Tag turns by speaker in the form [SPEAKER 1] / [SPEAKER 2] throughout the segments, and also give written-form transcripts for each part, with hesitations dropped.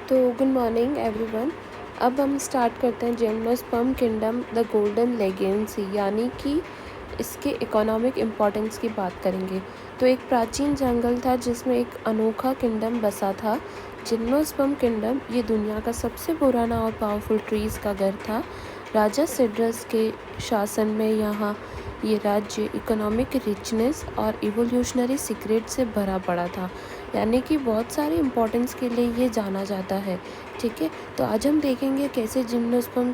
[SPEAKER 1] तो good morning everyone. अब हम स्टार्ट करते हैं जिम्नोस्पर्म किंगडम द गोल्डन लेगेंसी, यानी कि इसके इकोनॉमिक इम्पोर्टेंस की बात करेंगे। तो एक प्राचीन जंगल था जिसमें एक अनोखा किंगडम बसा था। जिम्नोस्पर्म किंगडम ये दुनिया का सबसे पुराना और पावरफुल ट्रीज़ का घर था। राजा सिड्रस के शासन में यहाँ ये राज्य इकोनॉमिक रिचनेस और इवोल्यूशनरी सीक्रेट से भरा पड़ा था, यानी कि बहुत सारे इम्पोर्टेंस के लिए ये जाना जाता है। ठीक है, तो आज हम देखेंगे कैसे जिम्नोस्पर्म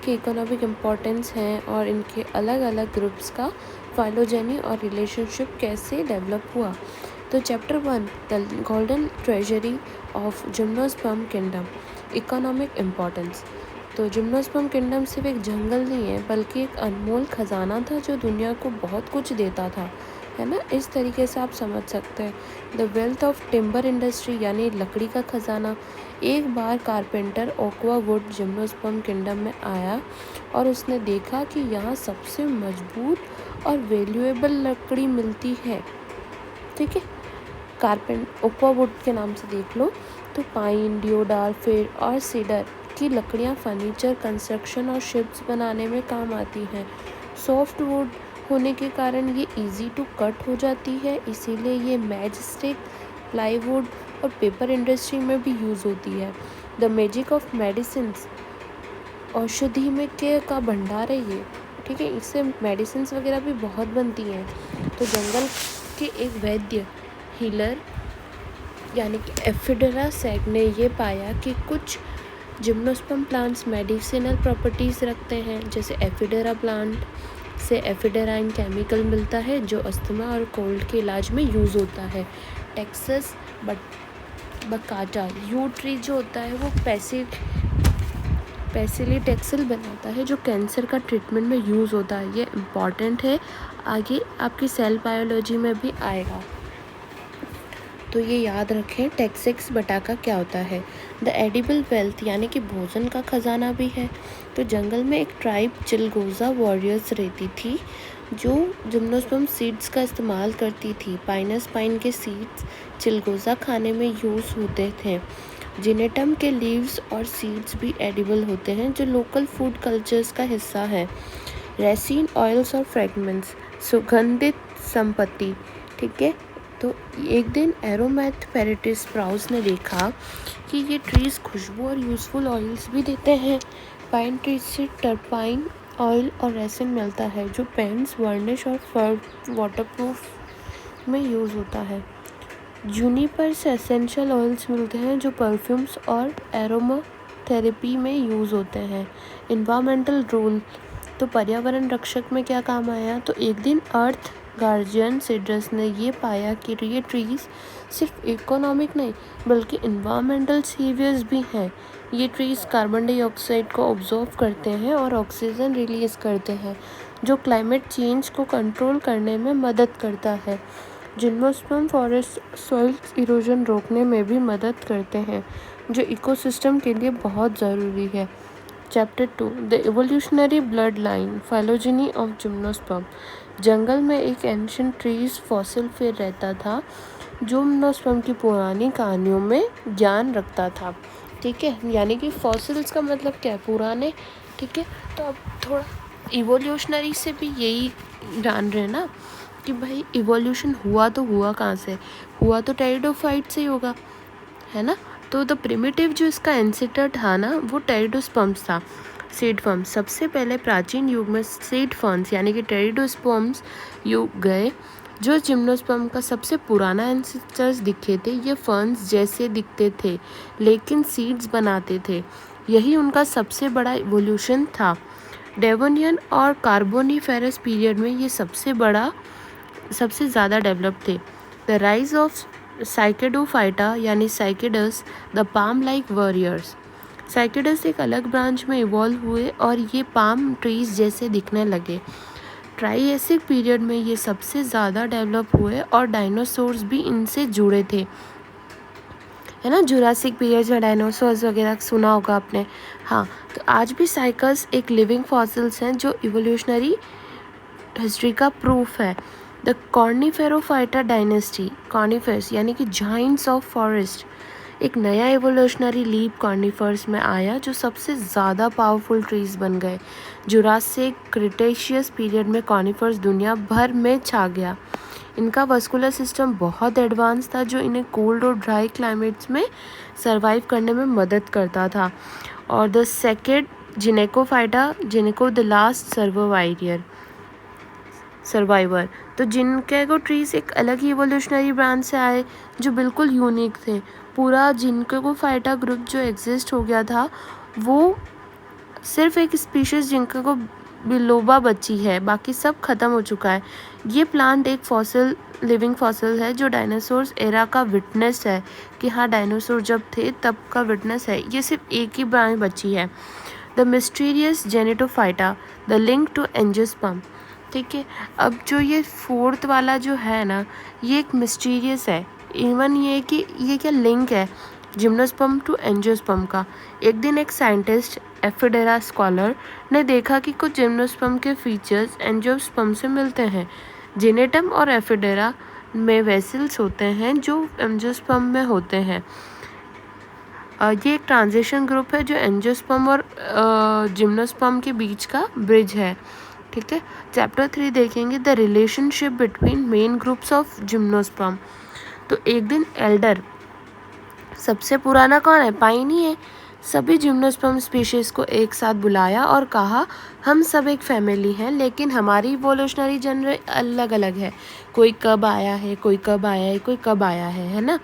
[SPEAKER 1] के इकोनॉमिक इम्पोर्टेंस हैं और इनके अलग अलग ग्रुप्स का फाइलोजेनी और रिलेशनशिप कैसे डेवलप हुआ। तो chapter 1, the golden treasury of gymnosperm kingdom, economic importance. तो जिम्नोस्पर्म किंगडम सिर्फ एक जंगल नहीं है, बल्कि एक अनमोल खजाना था जो दुनिया को बहुत कुछ देता था, है ना। इस तरीके से आप समझ सकते हैं। The wealth of timber industry, यानी लकड़ी का खजाना। एक बार कारपेंटर ओक्वा वुड जिम्नोस्पर्म किंगडम में आया और उसने देखा कि यहाँ सबसे मजबूत और वैल्यूएबल लकड़ी मिलती है। ठीक है, ओक्वा वुड के नाम से देख लो। तो पाइन, डियोडार, फिर और सीडर की लकड़ियाँ फर्नीचर, कंस्ट्रक्शन और शिप्स बनाने में काम आती हैं। सॉफ्ट वुड होने के कारण ये इजी टू कट हो जाती है, इसीलिए ये मैच स्टिक, प्लाईवुड और पेपर इंडस्ट्री में भी यूज़ होती है। द मैजिक ऑफ मेडिसिन्स, औषधि में का भंडार है ये। ठीक है, इससे मेडिसिन्स वगैरह भी बहुत बनती हैं। तो जंगल के एक वैद्य, हीलर यानी कि एफिडेरा सैग ने ये पाया कि कुछ जिम्नोस्पर्म प्लांट्स मेडिसिनल प्रॉपर्टीज़ रखते हैं। जैसे एफिडेरा प्लांट से एफिडेराइन केमिकल मिलता है जो अस्थमा और कोल्ड के इलाज में यूज़ होता है। टेक्सस बकाटा यू ट्री जो होता है वो पैसिलिटेक्सल बनाता है जो कैंसर का ट्रीटमेंट में यूज़ होता है। ये इम्पॉर्टेंट है, आगे आपकी सेल बायोलॉजी में भी आएगा, तो ये याद रखें। टेक्सिक्स बटाका क्या होता है? द एडिबल वेल्थ, यानी कि भोजन का खजाना भी है। तो जंगल में एक ट्राइब चिलगोजा वॉरियर्स रहती थी जो जिम्नोस्पर्म सीड्स का इस्तेमाल करती थी। पाइनस पाइन के सीड्स चिलगोजा खाने में यूज़ होते थे। जिनेटम के लीव्स और सीड्स भी एडिबल होते हैं जो लोकल फूड कल्चर्स का हिस्सा है। रेसिन ऑयल्स और फ्रेगमेंट्स, सुगंधित संपत्ति। ठीक है, तो एक दिन एरोमैथपेरिटिस स्प्राउस ने देखा कि ये ट्रीज़ खुशबू और यूज़फुल ऑयल्स भी देते हैं। पाइन ट्रीज से टर्पाइन ऑयल और रेसिन मिलता है जो पेंट्स, वार्निश और वाटरप्रूफ में यूज़ होता है। जूनिपर से एसेंशियल ऑयल्स मिलते हैं जो परफ्यूम्स और एरोमा थेरेपी में यूज़ होते हैं। इन्वायरमेंटल रूल, तो पर्यावरण रक्षक में क्या काम आया? तो एक दिन अर्थ गार्जियन सिड्रस ने ये पाया कि ये ट्रीज़ सिर्फ इकोनॉमिक नहीं बल्कि इन्वायरमेंटल सेवियर्स भी हैं। ये ट्रीज़ कार्बन डाइऑक्साइड को ऑब्जॉर्व करते हैं और ऑक्सीजन रिलीज़ करते हैं जो क्लाइमेट चेंज को कंट्रोल करने में मदद करता है। जिम्नोस्पर्म फॉरेस्ट सॉइल इरोजन रोकने में भी मदद करते हैं जो इकोसिस्टम के लिए बहुत ज़रूरी है। Chapter 2, the evolutionary blood line, phylogeny of gymnosperm. जंगल में एक एंशिएंट ट्रीज फॉसिल फिर रहता था जो जिम्नोस्पर्म की पुरानी कहानियों में ज्ञान रखता था। ठीक है, यानी कि फॉसिल्स का मतलब क्या है? पुराने। ठीक है, तो अब थोड़ा इवोल्यूशनरी से भी यही जान रहे हैं ना कि भाई इवोल्यूशन हुआ तो हुआ कहाँ से? हुआ तो टेरिडोफाइट से ही होगा, है ना। तो द प्रिमिटिव जो इसका एंसेस्टर था ना वो टेरिडोस्पर्म्स था। सीड फर्म्स, सबसे पहले प्राचीन युग में सीड फर्म्स यानी कि टेरिडोस्पर्म्स युग गए जो जिम्नोस्पर्म का सबसे पुराना एंसेस्टर्स दिखे थे। ये फर्म्स जैसे दिखते थे लेकिन सीड्स बनाते थे, यही उनका सबसे बड़ा इवोल्यूशन था। डेवोनियन और कार्बोनिफेरस पीरियड में ये सबसे ज़्यादा डेवलप थे। द राइज ऑफ साइकेडोफाइटा यानी साइकेडस, द पाम लाइक वॉरियर्स। साइकेडस एक अलग ब्रांच में इवॉल्व हुए और ये पाम ट्रीज जैसे दिखने लगे। ट्राइएसिक पीरियड में ये सबसे ज़्यादा डेवलप हुए और डायनासोर्स भी इनसे जुड़े थे, है ना। जुरासिक पीरियड में डायनासोर्स वगैरह सुना होगा आपने। हाँ, तो आज भी साइकस एक लिविंग फॉसिल्स हैं जो इवोल्यूशनरी हिस्ट्री का प्रूफ है। द कॉर्निफेरोफाइटा डायनेस्टी, कॉर्निफेरस यानी कि जाइंट्स ऑफ फॉरेस्ट, एक नया एवोल्यूशनरी लीप कॉर्निफर्स में आया जो सबसे ज़्यादा पावरफुल ट्रीज बन गए। जुरासिक क्रिटेशियस पीरियड में कॉर्निफर्स दुनिया भर में छा गया। इनका वस्कुलर सिस्टम बहुत एडवांस था जो इन्हें कोल्ड और ड्राई क्लाइमेट्स में सरवाइव करने में मदद करता था। और the second ginkgophyta, ginkgo the last survivor. तो जिनकेगो ट्रीज एक अलग ही इवोल्यूशनरी ब्रांच से आए जो बिल्कुल यूनिक थे। पूरा जिनकेगोफाइटा ग्रुप जो एग्जिस्ट हो गया था वो सिर्फ एक स्पीशीज जिनकेगो बिलोबा बची है, बाकी सब खत्म हो चुका है। ये प्लांट एक फॉसिल, लिविंग फॉसिल है जो डायनासोर्स एरा का विटनेस है कि हाँ डायनासोर जब थे तब का विटनेस है। ये सिर्फ एक ही ब्रांच बची है, the mysterious gnetophyta, the link to angiosperm. ठीक है, अब जो ये फोर्थ वाला जो है ना ये एक मिस्टीरियस है। इवन ये कि ये क्या लिंक है जिम्नोस्पर्म टू एंजियोस्पर्म का। एक दिन एक साइंटिस्ट एफिडेरा स्कॉलर ने देखा कि कुछ जिम्नोस्पर्म के फीचर्स एंजियोस्पर्म से मिलते हैं। जेनेटम और एफिडेरा में वेसल्स होते हैं जो एंजियोस्पर्म में होते हैं। ये एक ट्रांजिशन ग्रुप है जो एंजियोस्पर्म और जिम्नोस्पर्म के बीच का ब्रिज है। ठीक है, चैप्टर 3 देखेंगे the relationship between main groups of gymnosperm. तो एक दिन एल्डर, सबसे पुराना कौन है, पाइनी है, सभी जिम्नोस्पर्म स्पीशीज को एक साथ बुलाया और कहा हम सब एक फैमिली हैं लेकिन हमारी इवोल्यूशनरी जनरे अलग अलग है। कोई कब आया है, कोई कब आया है, कोई कब आया है ना।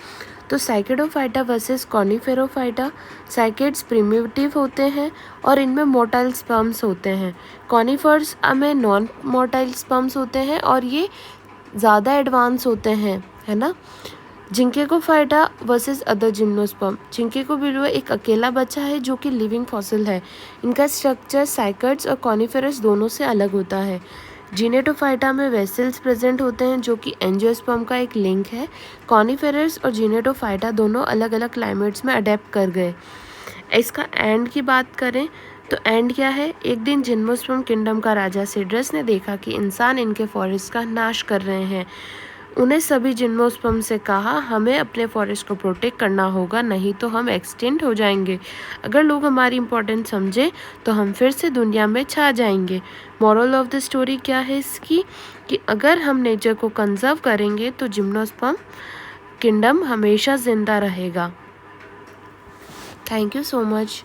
[SPEAKER 1] तो साइकेडोफाइटा वर्सेस कॉनिफेरोफाइटा। साइकेड्स प्रिमिटिव होते हैं और इनमें मोटाइल स्पर्म्स होते हैं। कॉनिफर्स में नॉन मोटाइल स्पर्म्स होते हैं और ये ज़्यादा एडवांस होते हैं, है ना। जिंकेगोफाइटा वर्सेस अदर जिम्नोस्पर्म। जिंकेगोबिलोआ एक अकेला बच्चा है जो कि लिविंग फॉसिल है। इनका स्ट्रक्चर साइकड्स और कॉनिफेरस दोनों से अलग होता है। जिनेटोफाइटा में वेसल्स प्रेजेंट होते हैं जो कि एंजियोस्पर्म का एक लिंक है। कॉनिफेरस और जिनेटोफाइटा दोनों अलग अलग क्लाइमेट्स में अडेप्ट कर गए। इसका एंड की बात करें तो एंड क्या है, एक दिन जिम्नोस्पर्म किंगडम का राजा सिड्रस ने देखा कि इंसान इनके फॉरेस्ट का नाश कर रहे हैं। उन्हें सभी जिम्नोस्पर्म से कहा हमें अपने फॉरेस्ट को प्रोटेक्ट करना होगा, नहीं तो हम एक्सटिंक्ट हो जाएंगे। अगर लोग हमारी इंपॉर्टेंस समझे तो हम फिर से दुनिया में छा जाएंगे। मॉरल ऑफ द स्टोरी क्या है इसकी, कि अगर हम नेचर को कंजर्व करेंगे तो जिम्नोस्पर्म किंगडम हमेशा जिंदा रहेगा। Thank you so much.